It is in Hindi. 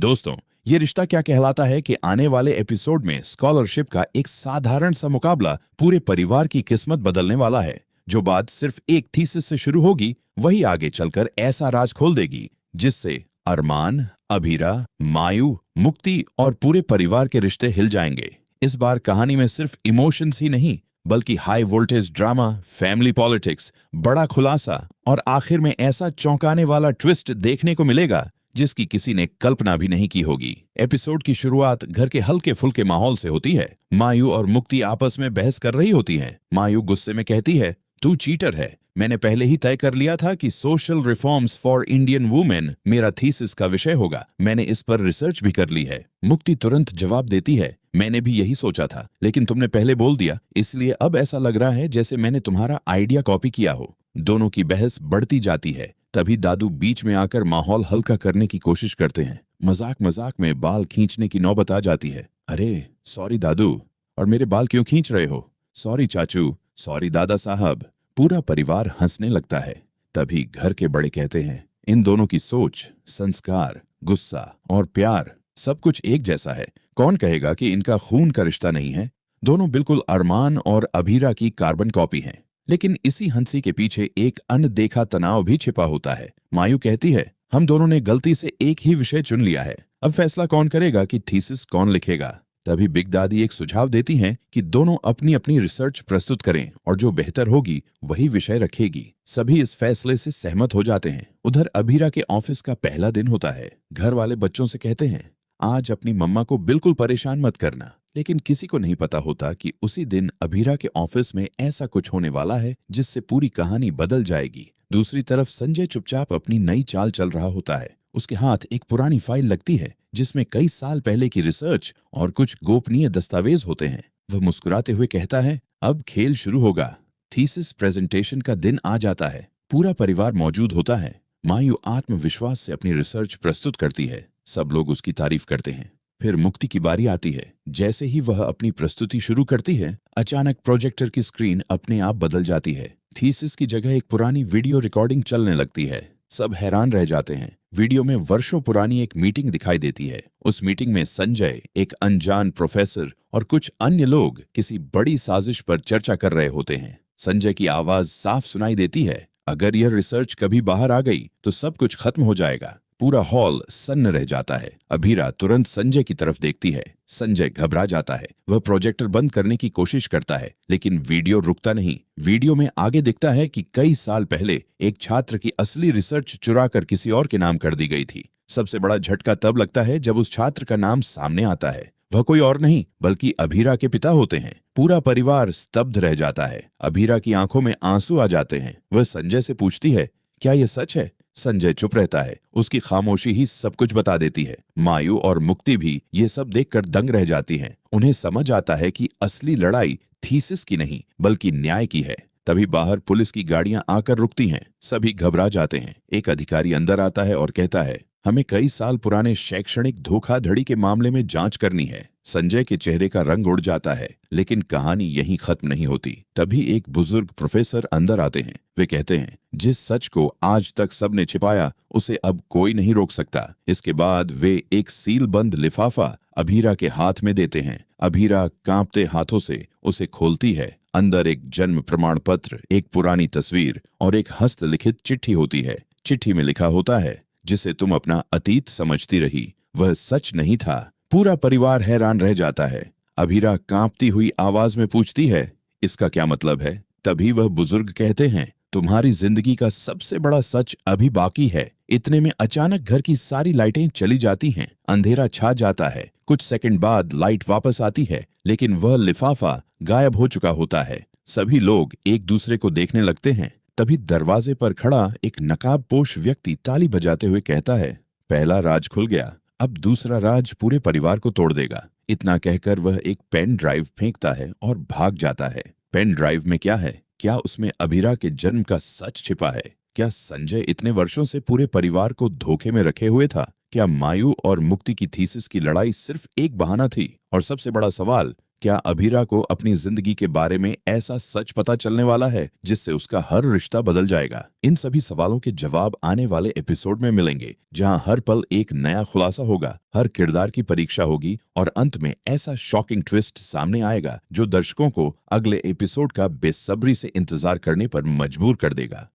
दोस्तों, ये रिश्ता क्या कहलाता है कि आने वाले एपिसोड में स्कॉलरशिप का एक साधारण सा मुकाबला पूरे परिवार की किस्मत बदलने वाला है। जो बात सिर्फ एक थीसिस से शुरू होगी वही आगे चलकर ऐसा राज खोल देगी जिससे अरमान, अभीरा, मायू, मुक्ति और पूरे परिवार के रिश्ते हिल जाएंगे। इस बार कहानी में सिर्फ इमोशंस ही नहीं बल्कि high voltage drama, family politics, बड़ा खुलासा और आखिर में ऐसा चौंकाने वाला ट्विस्ट देखने को मिलेगा जिसकी किसी ने कल्पना भी नहीं की होगी। एपिसोड की शुरुआत घर के हल्के फुल्के माहौल से होती है। मायू और मुक्ति आपस में बहस कर रही होती हैं। मायू गुस्से में कहती है, तू चीटर है। मैंने पहले ही तय कर लिया था कि social reforms for Indian women मेरा थीसिस का विषय होगा। मैंने इस पर रिसर्च भी कर ली है। मुक्ति तुरंत जवाब देती है, मैंने भी यही सोचा था, लेकिन तुमने पहले बोल दिया, इसलिए अब ऐसा लग रहा है जैसे मैंने तुम्हारा आइडिया कॉपी किया हो। दोनों की बहस बढ़ती जाती है। तभी दादू बीच में आकर माहौल हल्का करने की कोशिश करते हैं। मजाक मजाक में बाल खींचने की नौबत आ जाती है। अरे सॉरी दादू, और मेरे बाल क्यों खींच रहे हो? सॉरी चाचू, सॉरी दादा साहब। पूरा परिवार हंसने लगता है। तभी घर के बड़े कहते हैं, इन दोनों की सोच, संस्कार, गुस्सा और प्यार सब कुछ एक जैसा है। कौन कहेगा कि इनका खून का रिश्ता नहीं है? दोनों बिल्कुल अरमान और अभीरा की कार्बन कॉपी हैं। लेकिन इसी हंसी के पीछे एक अनदेखा तनाव भी छिपा होता है। मायू कहती है, हम दोनों ने गलती से एक ही विषय चुन लिया है। अब फैसला कौन करेगा कि थीसिस कौन लिखेगा? तभी बिग दादी एक सुझाव देती हैं कि दोनों अपनी अपनी रिसर्च प्रस्तुत करें और जो बेहतर होगी वही विषय रखेगी। सभी इस फैसले से सहमत हो जाते हैं। उधर अभीरा के ऑफिस का पहला दिन होता है। घर वाले बच्चों से कहते हैं, आज अपनी मम्मा को बिल्कुल परेशान मत करना। लेकिन किसी को नहीं पता होता कि उसी दिन अभीरा के ऑफिस में ऐसा कुछ होने वाला है जिससे पूरी कहानी बदल जाएगी। दूसरी तरफ संजय चुपचाप अपनी नई चाल चल रहा होता है। उसके हाथ एक पुरानी फाइल लगती है जिसमें कई साल पहले की रिसर्च और कुछ गोपनीय दस्तावेज होते हैं। वह मुस्कुराते हुए कहता है, अब खेल शुरू होगा। थीसिस प्रेजेंटेशन का दिन आ जाता है। पूरा परिवार मौजूद होता है। मायू आत्मविश्वास से अपनी रिसर्च प्रस्तुत करती है। सब लोग उसकी तारीफ करते हैं। फिर मुक्ति की बारी आती है। जैसे ही वह अपनी प्रस्तुति शुरू करती है, अचानक प्रोजेक्टर की स्क्रीन अपने आप बदल जाती है। थीसिस की जगह एक पुरानी वीडियो रिकॉर्डिंग चलने लगती है। सब हैरान रह जाते हैं। वीडियो में वर्षों पुरानी एक मीटिंग दिखाई देती है। उस मीटिंग में संजय, एक अनजान प्रोफेसर और कुछ अन्य लोग किसी बड़ी साजिश पर चर्चा कर रहे होते हैं। संजय की आवाज साफ सुनाई देती है, अगर यह रिसर्च कभी बाहर आ गई तो सब कुछ खत्म हो जाएगा। पूरा हॉल सन्न रह जाता है। अभीरा तुरंत संजय की तरफ देखती है। संजय घबरा जाता है। वह प्रोजेक्टर बंद करने की कोशिश करता है, लेकिन वीडियो रुकता नहीं। वीडियो में आगे दिखता है कि कई साल पहले एक छात्र की असली रिसर्च चुराकर किसी और के नाम कर दी गई थी। सबसे बड़ा झटका तब लगता है जब उस छात्र का नाम सामने आता है। वह कोई और नहीं बल्कि अभीरा के पिता होते हैं। पूरा परिवार स्तब्ध रह जाता है। अभीरा की आंखों में आंसू आ जाते हैं। वह संजय से पूछती है, क्या यह सच है? संजय चुप रहता है। उसकी खामोशी ही सब कुछ बता देती है। मायू और मुक्ति भी ये सब देखकर दंग रह जाती हैं। उन्हें समझ आता है कि असली लड़ाई थीसिस की नहीं बल्कि न्याय की है। तभी बाहर पुलिस की गाड़ियां आकर रुकती हैं। सभी घबरा जाते हैं। एक अधिकारी अंदर आता है और कहता है, हमें कई साल पुराने शैक्षणिक धोखाधड़ी के मामले में जांच करनी है। संजय के चेहरे का रंग उड़ जाता है, लेकिन कहानी यहीं खत्म नहीं होती। तभी एक बुजुर्ग प्रोफेसर अंदर आते हैं। वे कहते हैं, जिस सच को आज तक सबने छिपाया उसे अब कोई नहीं रोक सकता। इसके बाद वे एक सील बंद लिफाफा अभीरा के हाथ में देते हैं। अभीरा कांपते हाथों से उसे खोलती है। अंदर एक जन्म प्रमाण पत्र, एक पुरानी तस्वीर और एक हस्तलिखित चिट्ठी होती है। चिट्ठी में लिखा होता है, जिसे तुम अपना अतीत समझती रही वह सच नहीं था। पूरा परिवार हैरान रह जाता है। अभीरा कांपती हुई आवाज में पूछती है, इसका क्या मतलब है? तभी वह बुजुर्ग कहते हैं, तुम्हारी जिंदगी का सबसे बड़ा सच अभी बाकी है। इतने में अचानक घर की सारी लाइटें चली जाती हैं। अंधेरा छा जाता है। कुछ सेकंड बाद लाइट वापस आती है, लेकिन वह लिफाफा गायब हो चुका होता है। सभी लोग एक दूसरे को देखने लगते हैं। तभी दरवाजे पर खड़ा एक नकाबपोश व्यक्ति ताली बजाते हुए कहता है, पहला राज खुल गया, अब दूसरा राज पूरे परिवार को तोड़ देगा। इतना कहकर वह एक पेन ड्राइव फेंकता है और भाग जाता है। पेन ड्राइव में क्या है? क्या उसमें अभीरा के जन्म का सच छिपा है? क्या संजय इतने वर्षों से पूरे परिवार को धोखे में रखे हुए था? क्या मायू और मुक्ति की थीसिस की लड़ाई सिर्फ एक बहाना थी? और सबसे बड़ा सवाल, क्या अभीरा को अपनी जिंदगी के बारे में ऐसा सच पता चलने वाला है जिससे उसका हर रिश्ता बदल जाएगा? इन सभी सवालों के जवाब आने वाले एपिसोड में मिलेंगे, जहां हर पल एक नया खुलासा होगा, हर किरदार की परीक्षा होगी और अंत में ऐसा शॉकिंग ट्विस्ट सामने आएगा जो दर्शकों को अगले एपिसोड का बेसब्री से इंतजार करने पर मजबूर कर देगा।